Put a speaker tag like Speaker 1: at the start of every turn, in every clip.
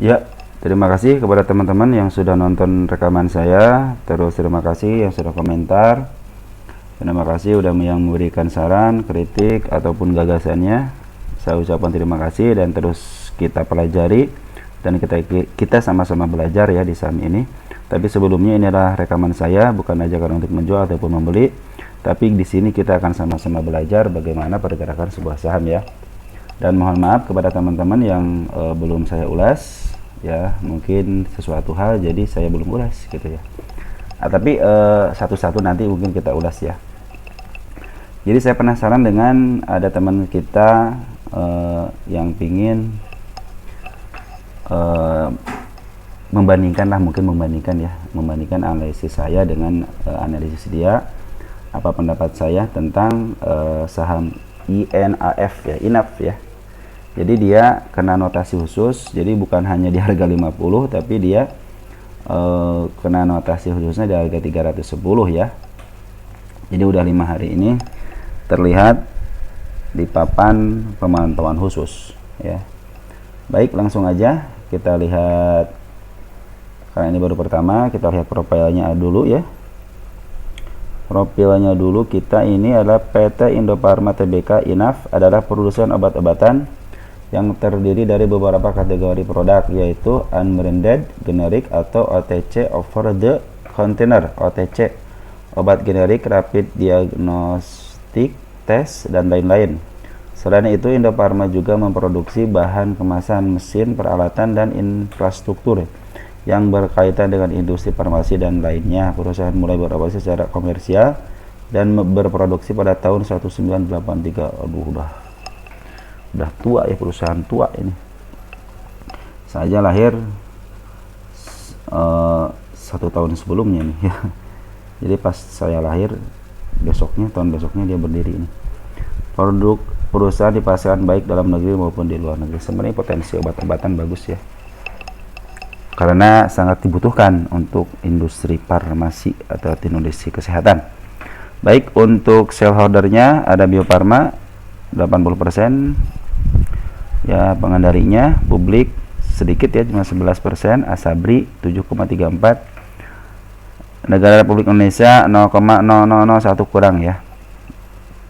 Speaker 1: Ya, terima kasih kepada teman-teman yang sudah nonton rekaman saya. Terus terima kasih yang sudah komentar. Terima kasih udah yang memberikan saran, kritik ataupun gagasannya. Saya ucapkan terima kasih dan terus kita pelajari dan kita sama-sama belajar ya di saham ini. Tapi sebelumnya ini adalah rekaman saya, bukan ajakan untuk menjual ataupun membeli. Tapi di sini kita akan sama-sama belajar bagaimana pergerakan sebuah saham ya. Dan mohon maaf kepada teman-teman yang belum saya ulas ya, mungkin sesuatu hal jadi saya belum ulas gitu ya. Tapi satu-satu nanti mungkin kita ulas ya. Jadi saya penasaran dengan ada teman kita yang pingin membandingkan analisis saya dengan analisis dia. Apa pendapat saya tentang saham INAF ya, INAF ya. Jadi dia kena notasi khusus, jadi bukan hanya di harga 50 tapi dia kena notasi khususnya di harga 310 ya. Jadi udah 5 hari ini terlihat di papan pemantauan khusus ya. Baik, langsung aja kita lihat, karena ini baru pertama, kita lihat profilnya dulu ya. Profilnya dulu kita ini adalah PT Indofarma Tbk INAF, adalah produsen obat-obatan yang terdiri dari beberapa kategori produk, yaitu unbranded, generic atau OTC, over the counter OTC, obat generik, rapid diagnostic test, dan lain-lain. Selain itu, Indofarma juga memproduksi bahan kemasan, mesin, peralatan, dan infrastruktur yang berkaitan dengan industri farmasi dan lainnya. Perusahaan mulai beroperasi secara komersial dan berproduksi pada tahun 1983. Aduh, udah tua ya, perusahaan tua ini. Saya lahir 1 tahun sebelumnya nih ya. Jadi pas saya lahir, tahun besoknya dia berdiri ini. Produk perusahaan dipasarkan baik dalam negeri maupun di luar negeri. Sebenarnya potensi obat-obatan bagus ya, karena sangat dibutuhkan untuk industri farmasi atau industri kesehatan. Baik, untuk shareholdernya ada Bio Farma 80% ya, pengendalinya publik sedikit ya, cuma 11%, Asabri 7,34%, Negara Republik Indonesia 0,0001 kurang ya,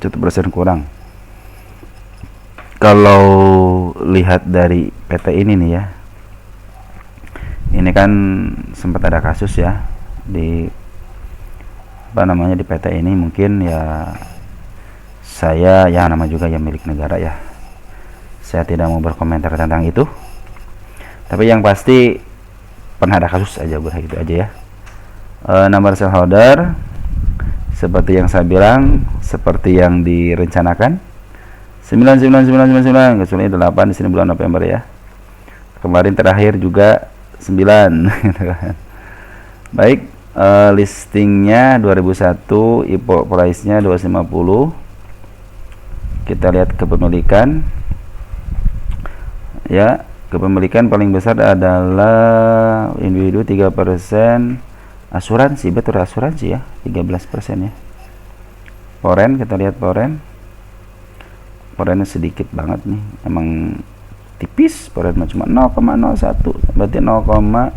Speaker 1: 1% kurang. Kalau lihat dari PT ini nih ya, ini kan sempat ada kasus ya di di PT ini. Mungkin ya saya ya, nama juga ya milik negara ya, saya tidak mau berkomentar tentang itu, tapi yang pasti pernah ada kasus aja, udah gitu aja ya. Nomor shareholder seperti yang saya bilang, seperti yang direncanakan 99999, kecuali 8 di sini bulan November ya. Kemarin terakhir juga 9 gitu kan. Baik, listingnya 2001, IPO price-nya 250. Kita lihat kepemilikan ya. Kepemilikan paling besar adalah individu 3%, asuransi, betul asuransi ya 13% ya. Foreign, kita lihat foreignnya sedikit banget nih, emang tipis. Foreign cuma 0,01, berarti 0,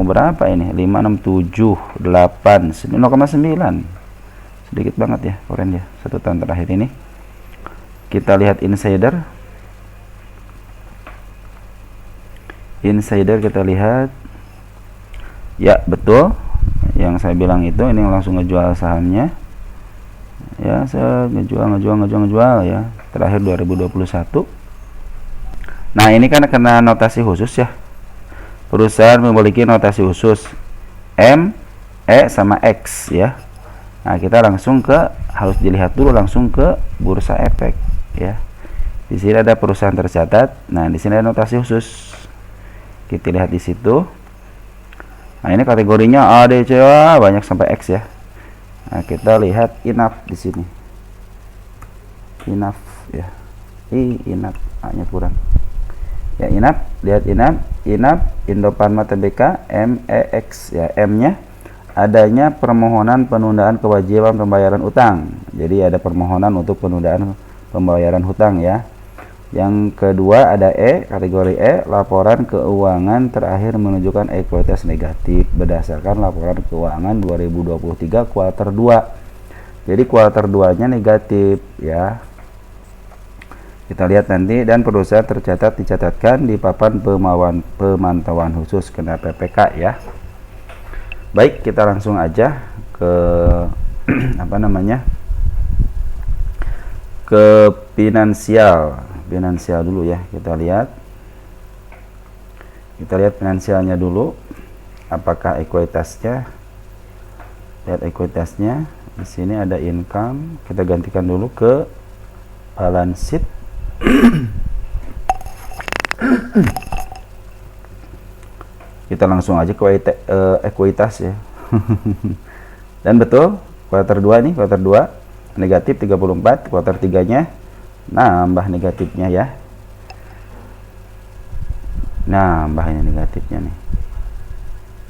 Speaker 1: berapa ini, 567, 8, 0,9, sedikit banget ya foreign ya 1 tahun terakhir ini. Kita lihat insider kita lihat ya, betul yang saya bilang itu, ini langsung ngejual sahamnya ya, saya ngejual ya, terakhir 2021. Nah, ini kan kena notasi khusus ya, perusahaan memiliki notasi khusus M, E, sama X ya. Nah, kita langsung harus dilihat dulu langsung ke Bursa Efek ya. Di sini ada perusahaan tercatat, nah di sini ada notasi khusus, kita lihat di situ. Nah, ini kategorinya A, D, C, A, banyak sampai X ya. Nah, kita lihat INAF di sini. INAF ya. INAF A-nya kurang. Ya, INAF, lihat INAF Indofarma Tbk MEX ya, M-nya adanya permohonan penundaan kewajiban pembayaran utang. Jadi ada permohonan untuk penundaan pembayaran hutang ya. Yang kedua ada E, kategori E, laporan keuangan terakhir menunjukkan ekuitas negatif berdasarkan laporan keuangan 2023 kuartal 2. Jadi kuartal 2-nya negatif ya. Kita lihat nanti, dan perusahaan dicatatkan di papan pemantauan khusus kena PPK ya. Baik, kita langsung aja ke apa namanya? Ke finansial dulu ya. Kita lihat finansialnya dulu, apakah ekuitasnya. Lihat ekuitasnya di sini ada income, kita gantikan dulu ke balance sheet. Kita langsung aja ke ekuitas ya. Dan betul kuartal 2 nih, kuartal 2 negatif 34, kuartal 3-nya nambah negatifnya ya. Nambah ini negatifnya nih.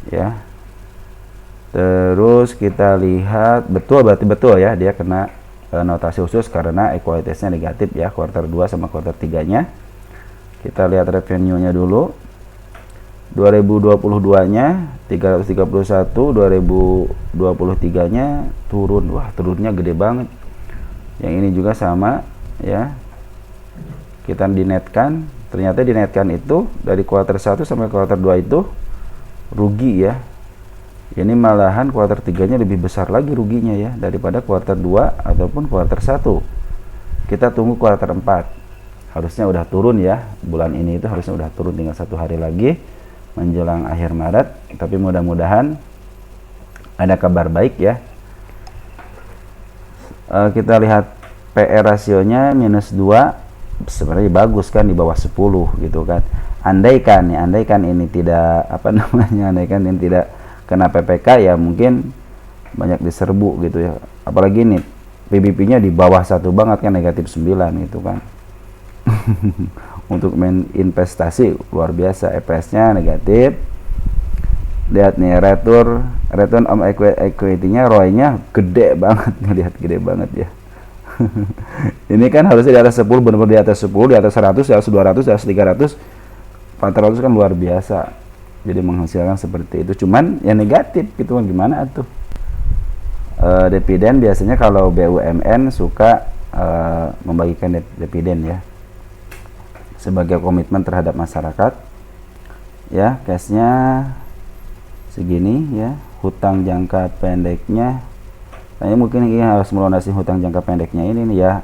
Speaker 1: Ya. Terus kita lihat betul, berarti betul ya, dia kena notasi khusus karena ekuitasnya negatif ya, kuartal 2 sama kuartal 3-nya. Kita lihat revenue-nya dulu. 2022-nya 331, 2023-nya turun. Wah, turunnya gede banget. Yang ini juga sama ya. Kita dinetkan, ternyata dinetkan itu dari kuartal 1 sampai kuartal 2 itu rugi ya. Ini malahan kuartal 3-nya lebih besar lagi ruginya ya daripada kuartal 2 ataupun kuartal 1. Kita tunggu kuartal 4. Harusnya udah turun ya. Bulan ini itu harusnya udah turun, tinggal 1 hari lagi menjelang akhir Maret, tapi mudah-mudahan ada kabar baik ya. Kita lihat PR rasionya minus 2, sebenarnya bagus kan, di bawah 10 gitu kan. Andaikan ini tidak andaikan ini tidak kena PPK ya mungkin banyak diserbu gitu ya. Apalagi nih PBB-nya di bawah 1 banget kan, negatif 9 gitu kan. Untuk main investasi luar biasa, EPS-nya negatif. Lihat nih return on equity-nya, ROI-nya gede banget, ngelihat gede banget ya. Ini kan harusnya di atas 10, benar-benar di atas 10, di atas 100, di atas 200, di atas 300, 400 kan luar biasa. Jadi menghasilkan seperti itu, cuman ya negatif gitu kan, gimana tuh. Dividen biasanya kalau BUMN suka membagikan dividen ya, sebagai komitmen terhadap masyarakat ya. Cashnya segini ya. Hutang jangka pendeknya, saya mungkin ini harus melunasi hutang jangka pendeknya ini nih ya.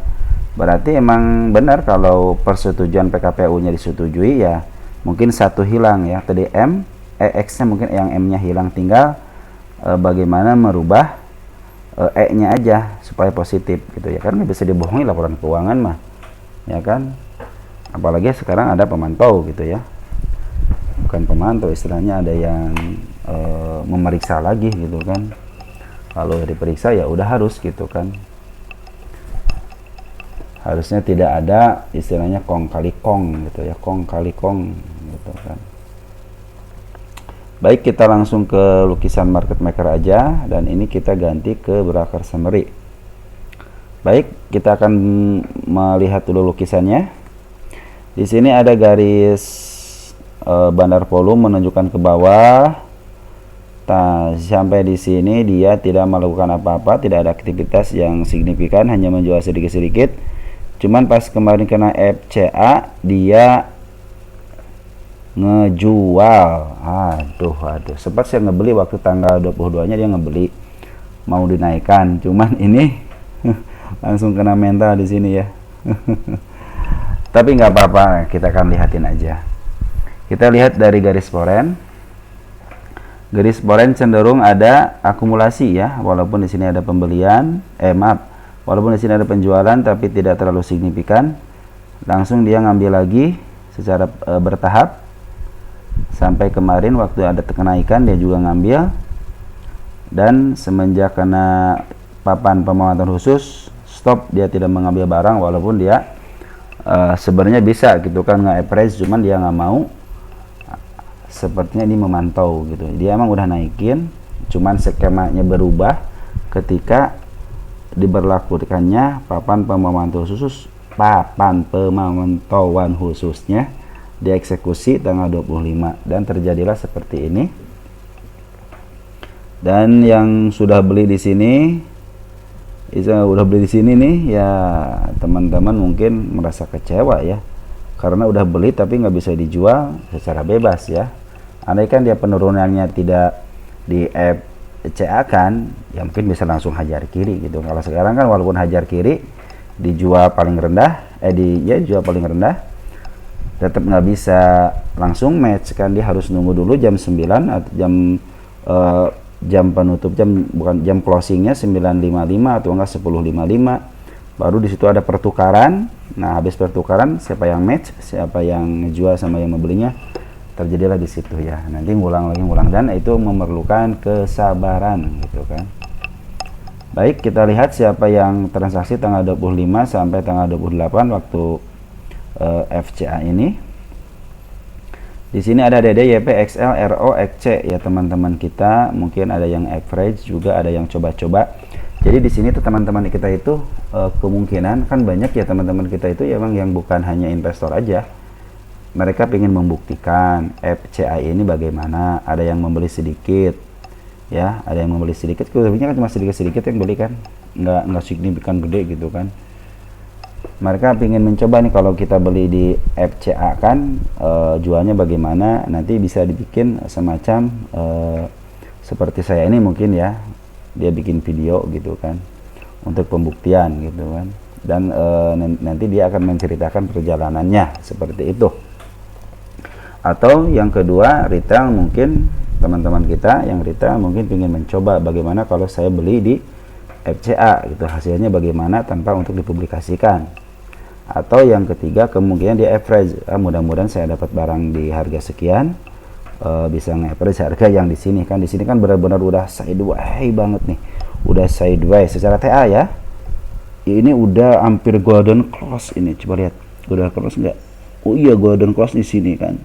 Speaker 1: Berarti emang benar kalau persetujuan PKPU-nya disetujui ya, mungkin satu hilang ya, tadi X-nya mungkin yang M-nya hilang, tinggal bagaimana merubah E-nya aja supaya positif gitu ya. Karena bisa dibohongi laporan keuangan mah ya kan. Apalagi sekarang ada pemantau gitu ya, bukan pemantau, istilahnya ada yang memeriksa lagi gitu kan. Kalau diperiksa ya udah harus gitu kan, harusnya tidak ada istilahnya kong kali kong gitu ya, kong kali kong gitu kan. Baik, kita langsung ke lukisan market maker aja, dan ini kita ganti ke broker summary. Baik, kita akan melihat dulu lukisannya. Di sini ada garis bandar volume menunjukkan ke bawah. Sampai di sini dia tidak melakukan apa-apa, tidak ada aktivitas yang signifikan, hanya menjual sedikit-sedikit. Cuman pas kemarin kena FCA dia ngejual. Aduh, sempat saya ngebeli waktu tanggal 22-nya, dia ngebeli mau dinaikkan. Cuman ini langsung kena mental di sini ya. Tapi nggak apa-apa, kita akan lihatin aja. Kita lihat dari garis foreign. Garis foreign cenderung ada akumulasi ya, walaupun di sini ada pembelian, walaupun di sini ada penjualan tapi tidak terlalu signifikan. Langsung dia ngambil lagi secara bertahap. Sampai kemarin waktu ada kenaikan dia juga ngambil. Dan semenjak kena papan pemantauan khusus, stop, dia tidak mengambil barang, walaupun dia sebenarnya bisa gitu kan nge-appraise, cuman dia nggak mau. Sepertinya ini memantau gitu, dia emang udah naikin, cuman skemanya berubah ketika diberlakukannya papan pemantau khusus papan pemantauan khususnya dieksekusi tanggal 25 dan terjadilah seperti ini. Dan yang sudah beli di sini, nih ya, teman-teman mungkin merasa kecewa ya, karena udah beli tapi nggak bisa dijual secara bebas ya. Andai kan dia penurunannya tidak di FCA kan, ya mungkin bisa langsung hajar kiri gitu. Kalau sekarang kan walaupun hajar kiri dijual paling rendah, jual paling rendah, tetap nggak bisa langsung match kan, dia harus nunggu dulu jam 9 atau jam penutup, bukan jam closingnya 9.55 atau enggak 10.55, baru di situ ada pertukaran. Nah, habis pertukaran siapa yang match, siapa yang jual sama yang membelinya, terjadilah di situ ya. Nanti ngulang dan itu memerlukan kesabaran gitu kan. Baik, kita lihat siapa yang transaksi tanggal 25 sampai tanggal 28 waktu FCA ini. Di sini ada DD, YP, XL, RO, XC ya teman-teman kita. Mungkin ada yang average juga, ada yang coba-coba. Jadi di sini tuh teman-teman kita itu kemungkinan kan banyak ya teman-teman kita itu emang yang bukan hanya investor aja. Mereka ingin membuktikan FCA ini bagaimana. Ada yang membeli sedikit, ya, ada yang membeli sedikit. Kebanyakan kan cuma sedikit-sedikit yang beli kan, nggak signifikan gede gitu kan. Mereka ingin mencoba nih, kalau kita beli di FCA kan jualnya bagaimana, nanti bisa dibikin semacam seperti saya ini mungkin ya, dia bikin video gitu kan untuk pembuktian gitu kan, dan nanti dia akan menceritakan perjalanannya seperti itu. Atau yang kedua, retail, mungkin teman-teman kita yang retail mungkin ingin mencoba bagaimana kalau saya beli di FCA gitu, hasilnya bagaimana tanpa untuk dipublikasikan. Atau yang ketiga, kemungkinan dia average, mudah-mudahan saya dapat barang di harga sekian, bisa nge-average harga yang di sini kan. Di sini kan benar-benar udah sideways banget nih, udah sideways secara TA ya. Ini udah hampir golden cross ini, coba lihat golden cross nggak? Oh iya, golden cross di sini kan,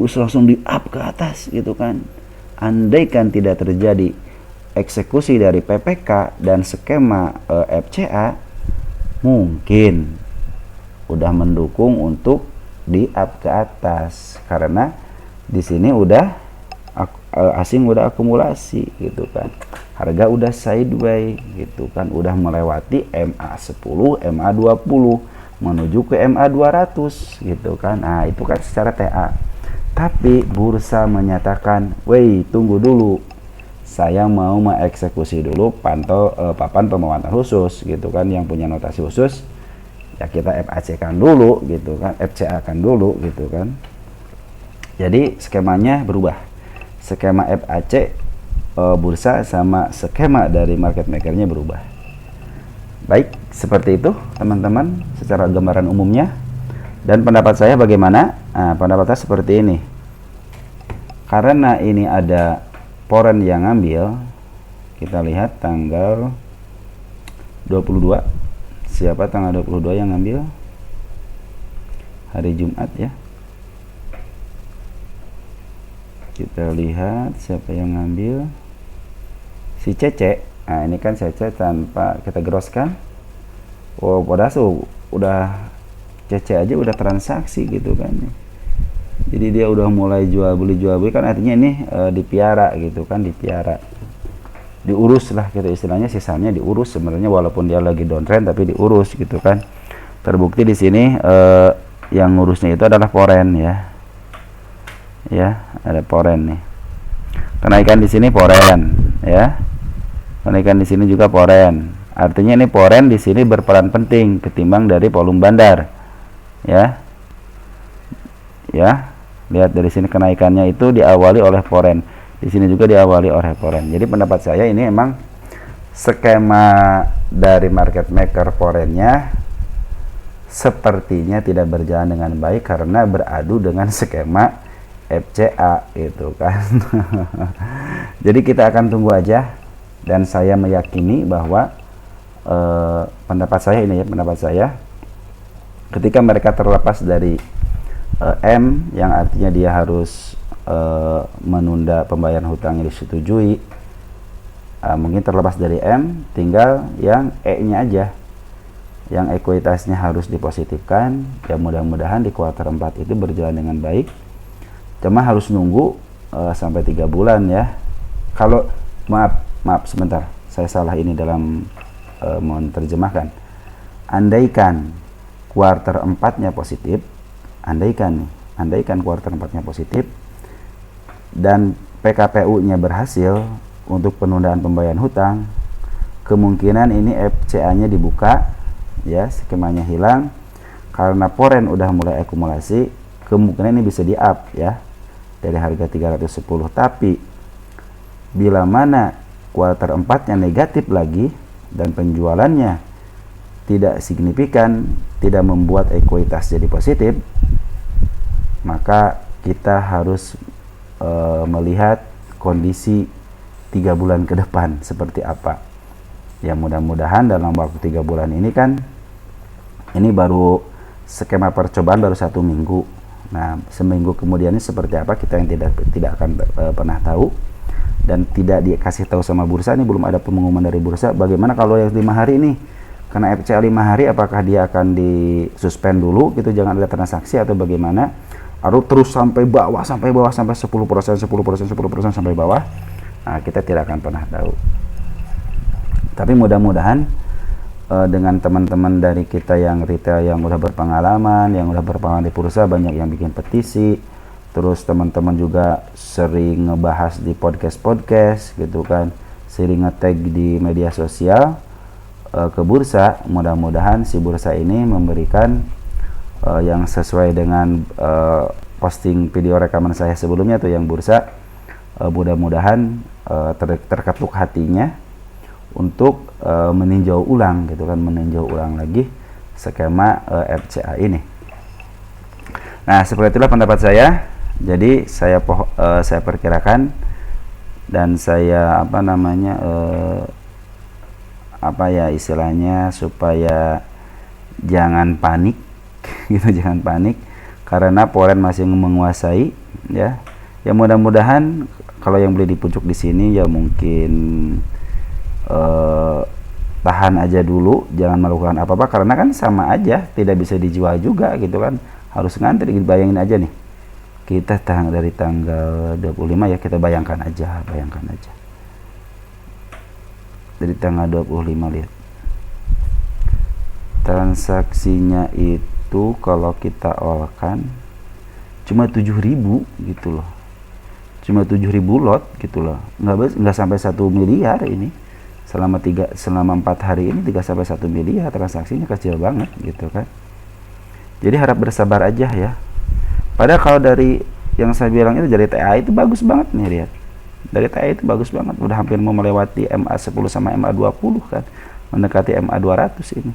Speaker 1: langsung di up ke atas gitu kan. Andaikan tidak terjadi eksekusi dari PPK dan skema FCA, mungkin udah mendukung untuk di up ke atas, karena di sini udah asing udah akumulasi gitu kan, harga udah sideways gitu kan, udah melewati MA10, MA20 menuju ke MA200 gitu kan. Nah, itu kan secara TA. Tapi bursa menyatakan, "Woi, tunggu dulu. Saya mau mengeksekusi dulu papan pemantauan khusus gitu kan, yang punya notasi khusus. Ya kita FAC kan dulu gitu kan, FCA kan dulu gitu kan." Jadi skemanya berubah. Skema FAC bursa sama skema dari market makernya berubah. Baik, seperti itu teman-teman secara gambaran umumnya. Dan pendapat saya bagaimana? Nah, pendapat saya seperti ini. Karena ini ada foreign yang ngambil, kita lihat tanggal 22. Siapa tanggal 22 yang ngambil? Hari Jumat ya. Kita lihat siapa yang ngambil. Si Cece. Nah, ini kan Cece tanpa kita groskan. Oh, padahal udah Cece aja udah transaksi gitu kan. Jadi dia udah mulai jual beli kan, artinya ini dipiara gitu kan, dipiara. Diurus lah gitu istilahnya, sisanya diurus sebenarnya, walaupun dia lagi downtrend tapi diurus gitu kan. Terbukti di sini yang ngurusnya itu adalah foreign ya. Ya, ada foreign nih. Kenaikan di sini foreign ya. Kenaikan di sini juga foreign. Artinya ini foreign di sini berperan penting ketimbang dari volume bandar. Ya. Ya, lihat dari sini kenaikannya itu diawali oleh foreign. Di sini juga diawali oleh foreign. Jadi pendapat saya ini emang skema dari market maker foreignnya sepertinya tidak berjalan dengan baik karena beradu dengan skema FCA gitu kan. Jadi kita akan tunggu aja, dan saya meyakini bahwa pendapat saya ini ya, pendapat saya, ketika mereka terlepas dari M, yang artinya dia harus menunda pembayaran hutangnya disetujui, mungkin terlepas dari M, tinggal yang E nya aja. yang ekuitasnya harus dipositifkan. Ya mudah-mudahan di kuartal 4 itu berjalan dengan baik. Cuma harus nunggu sampai 3 bulan ya. Kalau maaf sebentar, saya salah ini dalam menerjemahkan. Andaikan kuartal 4-nya positif, andaikan kuartal 4-nya positif dan PKPU-nya berhasil untuk penundaan pembayaran hutang, kemungkinan ini FCA-nya dibuka ya, skemanya hilang karena poren udah mulai akumulasi, kemungkinan ini bisa di-up ya dari harga 310. Tapi bila mana kuartal 4-nya negatif lagi dan penjualannya tidak signifikan, tidak membuat ekuitas jadi positif, maka kita harus melihat kondisi 3 bulan ke depan seperti apa. Ya mudah-mudahan dalam waktu 3 bulan ini kan, ini baru skema percobaan baru 1 minggu. Nah, seminggu kemudian ini seperti apa kita yang tidak akan pernah tahu, dan tidak dikasih tahu sama bursa. Ini belum ada pengumuman dari bursa. Bagaimana kalau yang 5 hari ini, karena FCA 5 hari, apakah dia akan disuspend dulu gitu, jangan ada transaksi, atau bagaimana, harus terus sampai bawah sampai 10% sampai bawah. Nah, kita tidak akan pernah tahu. Tapi mudah-mudahan dengan teman-teman dari kita yang retail yang udah berpengalaman, yang udah berpengalaman di bursa, banyak yang bikin petisi, terus teman-teman juga sering ngebahas di podcast gitu kan, sering nge-tag di media sosial ke bursa. Mudah-mudahan si bursa ini memberikan yang sesuai dengan posting video rekaman saya sebelumnya tuh yang bursa. Mudah-mudahan terketuk hatinya untuk meninjau ulang gitu kan, meninjau ulang lagi skema FCA ini. Nah, seperti itulah pendapat saya. Jadi saya perkirakan, dan saya istilahnya supaya jangan panik gitu, jangan panik karena poren masih menguasai ya. Ya mudah-mudahan kalau yang beli di pucuk di sini ya mungkin tahan aja dulu, jangan melakukan apa-apa karena kan sama aja tidak bisa dijual juga gitu kan, harus ngantri. Bayangin aja nih, kita dari tanggal 25 ya, kita bayangkan aja dari tanggal 25, lihat transaksinya itu kalau kita olkan cuma 7.000 gitu loh, cuma 7.000 lot gitu loh, nggak sampai 1 miliar ini selama 4 hari ini, 3 sampai 1 miliar transaksinya, kecil banget gitu kan. Jadi harap bersabar aja ya. Padahal kalau dari yang saya bilang itu dari TA itu bagus banget nih, lihat. Dari TA itu bagus banget, udah hampir mau melewati MA10 sama MA20 kan, mendekati MA200 ini.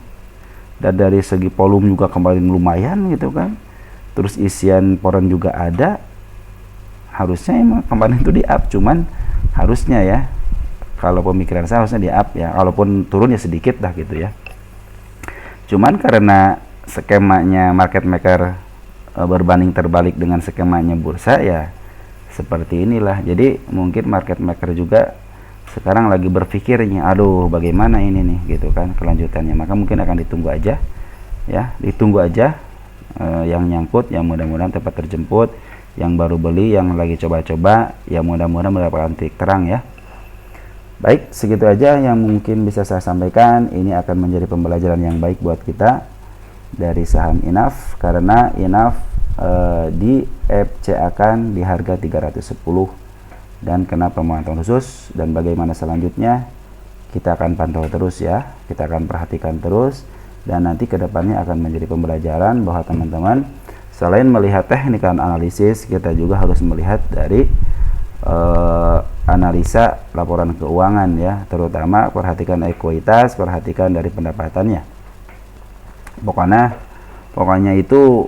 Speaker 1: Dan dari segi volume juga kembali lumayan gitu kan. Terus isian poren juga ada. Harusnya emang kemarin itu di-up, cuman harusnya ya, kalau pemikiran saya harusnya di-up ya, walaupun turun ya sedikit dah gitu ya. Cuman karena skemanya market maker berbanding terbalik dengan skemanya bursa ya seperti inilah. Jadi mungkin market maker juga sekarang lagi berpikirnya, aduh bagaimana ini nih gitu kan kelanjutannya. Maka mungkin akan ditunggu aja ya, ditunggu aja yang nyangkut, yang mudah-mudahan tepat terjemput, yang baru beli, yang lagi coba-coba ya mudah-mudahan mendapatkan titik terang ya. Baik, segitu aja yang mungkin bisa saya sampaikan. Ini akan menjadi pembelajaran yang baik buat kita dari saham Inaf, karena Inaf di FCA-kan di harga 310 dan kena pemantauan khusus, dan bagaimana selanjutnya kita akan pantau terus ya, kita akan perhatikan terus, dan nanti kedepannya akan menjadi pembelajaran bahwa teman-teman selain melihat teknikal analisis, kita juga harus melihat dari analisa laporan keuangan ya, terutama perhatikan ekuitas, perhatikan dari pendapatannya. Pokoknya itu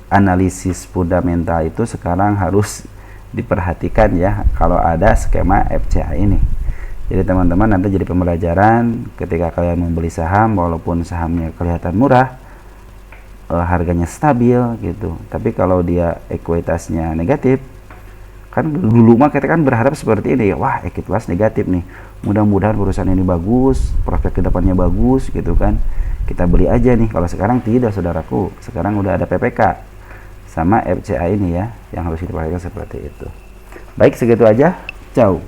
Speaker 1: analisis fundamental itu sekarang harus diperhatikan ya kalau ada skema FCA ini. Jadi teman-teman nanti jadi pembelajaran ketika kalian membeli saham, walaupun sahamnya kelihatan murah, harganya stabil gitu, tapi kalau dia ekuitasnya negatif, Kan dulu mah kita kan berharap seperti ini ya, wah equity loss negatif nih, mudah-mudahan perusahaan ini bagus, prospek kedepannya bagus gitu kan, kita beli aja nih. Kalau sekarang tidak, saudaraku, sekarang udah ada PPK sama FCA ini ya, yang harus kita perhatikan seperti itu. Baik, segitu aja, ciao.